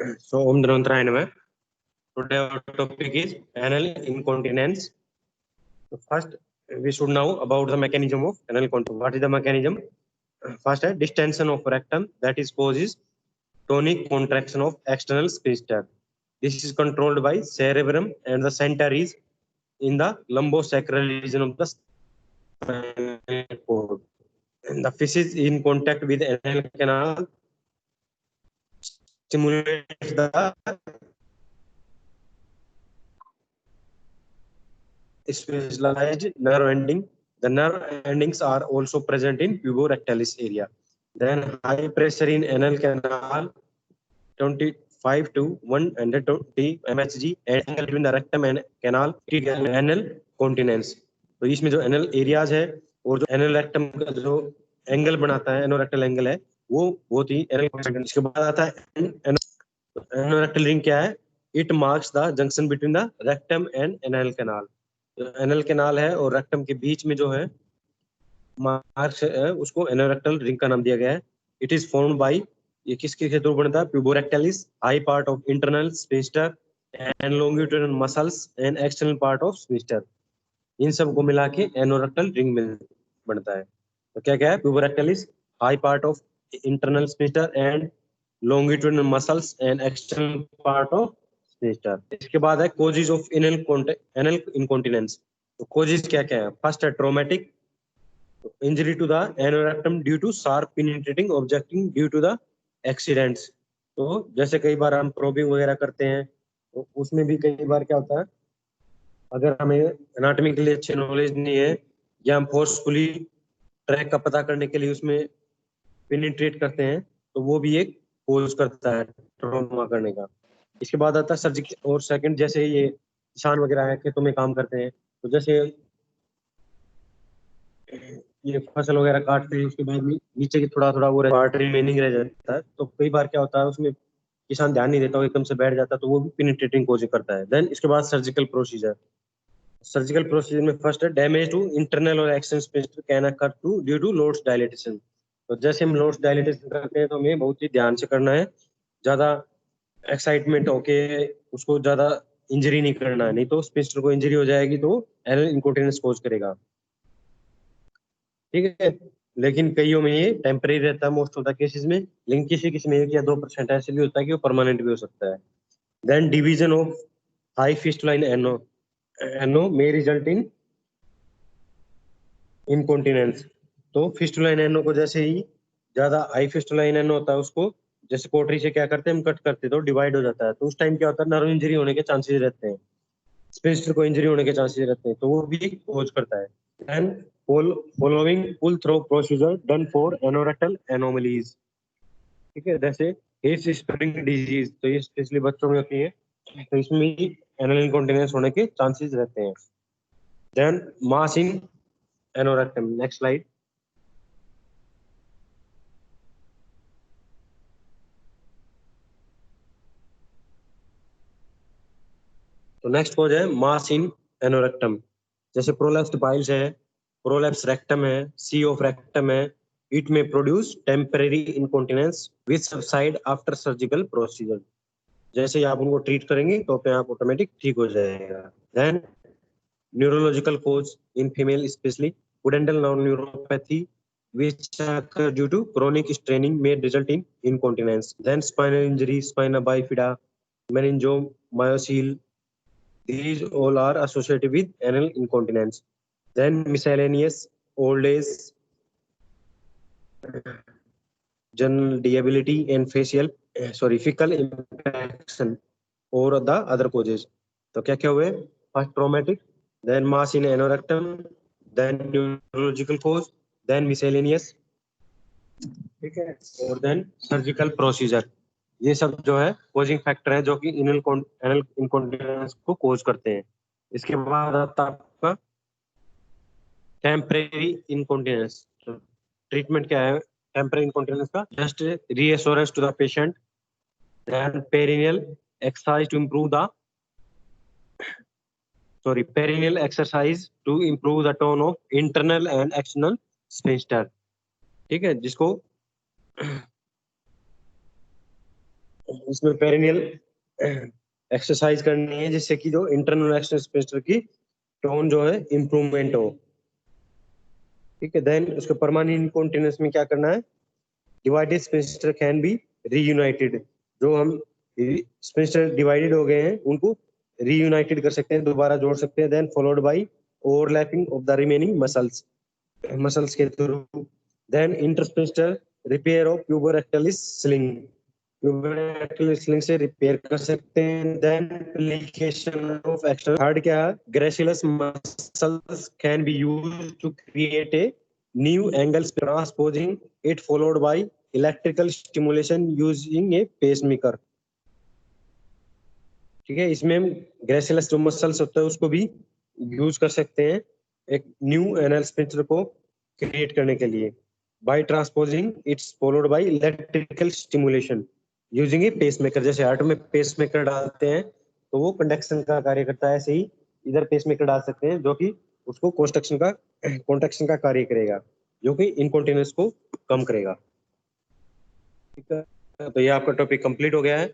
So, Om Dhanvantaraye Namah. Today our topic is anal incontinence. So first, we should know about the mechanism of anal incontinence. What is the mechanism? First, distension of rectum, that is causes tonic contraction of external sphincter. This is controlled by cerebrum, and the center is in the lumbosacral region of the spinal cord. And the feces in contact with anal canal stimulates the specialized nerve ending. The nerve endings are also present in puborectalis area. Then high pressure in anal canal 25 to 120 mHg and angle between the rectum and canal anal continence. तो इसमें जो anal areas है और जो anal rectum का जो angle बनाता है एनोरेक्टल एंगल है वो बहुत ही एनल। इसके बाद आता है एनोरेक्टल रिंग क्या है? It marks the junction between the rectum and anal canal. Anal canal है और रेक्टम के बीच में जो है मार्क्स है उसको एनोरेक्टल रिंग का नाम दिया गया है। इट इज फॉर्म्ड बाय, ये किसके थ्रू बनता है? Puborectalis, high part of internal sphincter and longitudinal muscles and external part of sphincter. इन सब को मिला के एनोरेक्टल रिंग में बनता है। तो क्या क्या है? Puborectalis, high part of internal sphincter and longitudinal muscles and external part of sphincter. इसके बाद है कॉजेज ऑफ एनल इनकॉन्टिनेंस। तो कॉजेज क्या क्या है? फर्स्ट है traumatic injury to the anorectum due to sharp penetrating objecting due to the accidents। तो जैसे कई बार हम प्रोबिंग वगैरह करते हैं तो उसमें भी कई बार क्या होता है, अगर हमें एनाटॉमी के लिए अच्छी नॉलेज नहीं है या हम फोर्सफुली ट्रैक का पता करने के लिए उसमें पेनिट्रेट करते हैं तो वो भी एक कोज करता है ट्रॉमा करने का। इसके बाद आता है सर्जिकल। और सेकंड, जैसे ये किसान वगैरह है खेतों में काम करते हैं तो जैसे ये फसल वगैरह काटते हैं उसके बाद नीचे की थोड़ा थोड़ा वो पार्ट रिमेनिंग रह जाता है तो कई बार क्या होता है उसमें किसान ध्यान नहीं देता, वो एकदम से बैठ जाता है तो वो भी पेनिट्रेटिंग कोज करता है। देन इसके बाद सर्जिकल प्रोसीजर। सर्जिकल प्रोसीजर में फर्स्ट है डैमेज टू इंटरनल और external sphincter can occur to due to Lord's dilatation. तो जैसे हम लोड्स डायलेटेशन करते हैं तो हमें बहुत ही ध्यान से करना है, ज्यादा एक्साइटमेंट होके उसको ज्यादा इंजरी नहीं करना है, नहीं तो स्फिंक्टर को इंजरी हो जाएगी तो एनल इनकॉन्टिनेंस कोज करेगा। ठीक है, लेकिन कईयों में ये टेम्परेरी रहता है मोस्ट ऑफ द केसेस में, लेकिन किसी किसी में 1 या 2% ऐसे भी होता है कि वो परमानेंट भी हो सकता है। Then division of high fistula in ano. Ano may result in incontinence. तो फिस्टुला इन एनो को जैसे ही ज्यादा हाई फिस्टुला इन एनो होता है उसको जैसे पोटरी से क्या करते हैं हम कट करते तो डिवाइड हो जाता है, तो उस टाइम क्या होता है नर्व इंजरी होने के चांसेस रहते हैं, स्फिंक्टर को इंजरी होने के चांसेस रहते हैं, तो वो भी कोज करता है। And following pull through procedure done for anorectal anomalies। ठीक है, जैसे हेट स्प्रेडिंग डिजीज, तो ये स्पेशली बच्चों में होती है तो इसमें भी एनल इनकॉन्टिनेंस होने के चांसेस रहते हैं। Then mass in anorectum. Next slide. तो नेक्स्ट कोज है मास इन एनोरेक्टम। जैसे प्रोलैप्स्ड पाइल्स है, प्रोलैप्स रेक्टम है, सी ऑफ रेक्टम है, इट में produce temporary incontinence which subside after surgical procedure. जैसे ही आप उनको ट्रीट करेंगे तो अपने आप ऑटोमेटिक ठीक हो जाएगा। Then neurological cause in female specially pudendal neuropathy which occur due to chronic straining may result in incontinence. Then spinal injury, spina bifida, meningomyocele, these all are associated with anal incontinence. Then miscellaneous old age, general disability and fecal infection or the other causes। तो क्या क्या हुए? First traumatic, then mass in एनोरेक्टम, then neurological cause, then miscellaneous, ठीक है, और then surgical procedure. ये सब जो है कोजिंग फैक्टर है जो कि एनल इनकॉन्टिनेंस को कोज करते हैं। इसके बाद आता है आपका टेम्परेरी इनकॉन्टिनेंस। ट्रीटमेंट क्या है टेम्परेरी इनकॉन्टिनेंस का? Just reassurance to the patient, then perineal exercise to improve the perineal exercise to improve the tone of internal and external sphincter। ठीक है, जिसको इसमें पेरिनियल एक्सरसाइज करनी है जिससे कि जो इंटरनल एक्सटर्नल स्पेंस्टर की टोन जो है इम्प्रूवमेंट हो। ठीक है, देन उसके परमानेंट इनकॉन्टिनेंस में क्या करना है, डिवाइडेड स्पेंस्टर कैन बी रीयूनाइटेड, जो हम स्पेंस्टर डिवाइडेड हो गए हैं उनको रीयूनाइटेड कर सकते हैं, दोबारा जोड़ सकते हैं। Then followed by overlapping of the remaining muscles के through. Then intersphincter repair of puborectalis sling, puborectalis sling से रिपेयर कर सकते हैं। Then application of external, third क्या है, gracilis muscles can be used to create a new angles transposing it followed by electrical stimulation using a pacemaker. ठीक है, इसमें हम ग्रेसिलस जो मसल्स होता है उसको भी यूज कर सकते हैं एक न्यू एनल स्पेंस्टर को क्रिएट करने के लिए, by transposing its followed by electrical stimulation using a pacemaker. जैसे हार्ट में पेसमेकर डालते हैं तो वो कंडक्शन का कार्य करता है, ऐसे ही इधर पेसमेकर डाल सकते हैं जो कि उसको कॉन्ट्रैक्शन का कार्य करेगा, जो कि इनकॉन्टिनेंस को कम करेगा। ठीक है, तो ये आपका टॉपिक कंप्लीट हो गया है।